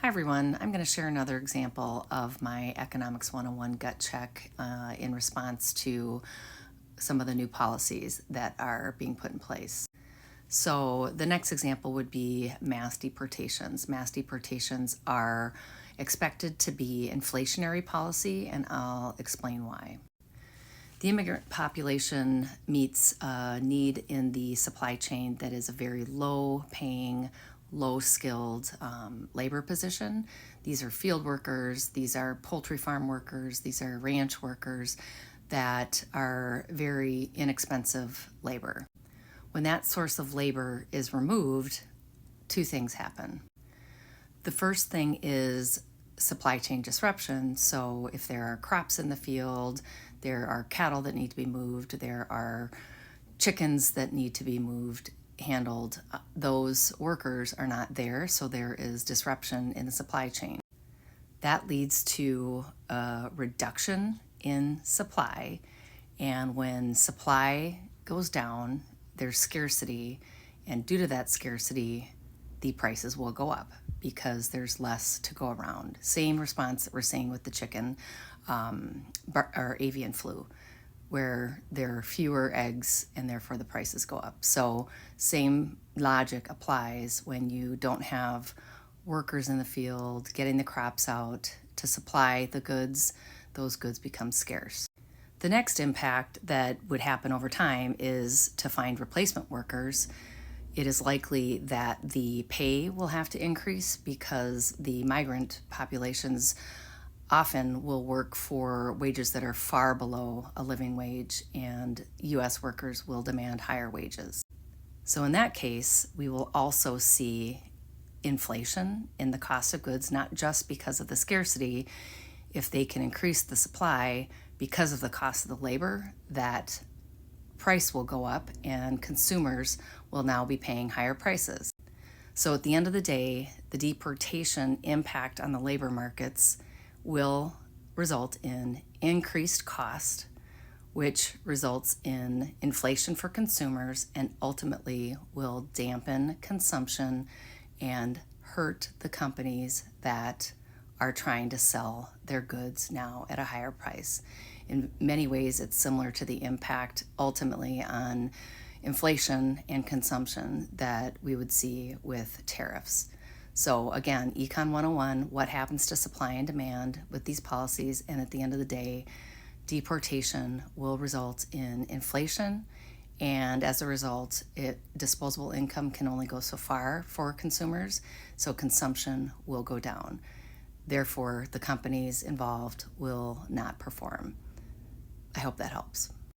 Hi everyone, I'm going to share another example of my Economics 101 gut check in response to some of the new policies that are being put in place. So the next example would be mass deportations. Mass deportations are expected to be inflationary policy, and I'll explain why. The immigrant population meets a need in the supply chain that is a very low paying, low skilled labor position. These are field workers, these are poultry farm workers, these are ranch workers that are very inexpensive labor. When that source of labor is removed, two things happen. The first thing is supply chain disruption. So if there are crops in the field, there are cattle that need to be moved, there are chickens that need to be moved, handled. Those workers are not there, so there is disruption in the supply chain. That leads to a reduction in supply, and when supply goes down, there's scarcity, and due to that scarcity, the prices will go up because there's less to go around. Same response that we're seeing with the chicken or avian flu, where there are fewer eggs and therefore the prices go up. So same logic applies when you don't have workers in the field getting the crops out to supply the goods. Those goods become scarce. The next impact that would happen over time is to find replacement workers. It is likely that the pay will have to increase because the migrant populations often will work for wages that are far below a living wage, and U.S. workers will demand higher wages. So in that case, we will also see inflation in the cost of goods, not just because of the scarcity. If they can increase the supply because of the cost of the labor, that price will go up and consumers will now be paying higher prices. So at the end of the day, the deportation impact on the labor markets will result in increased cost, which results in inflation for consumers and ultimately will dampen consumption and hurt the companies that are trying to sell their goods now at a higher price. In many ways, it's similar to the impact ultimately on inflation and consumption that we would see with tariffs. So again, Econ 101, what happens to supply and demand with these policies? And at the end of the day, deportation will result in inflation. And as a result, disposable income can only go so far for consumers, so consumption will go down. Therefore, the companies involved will not perform. I hope that helps.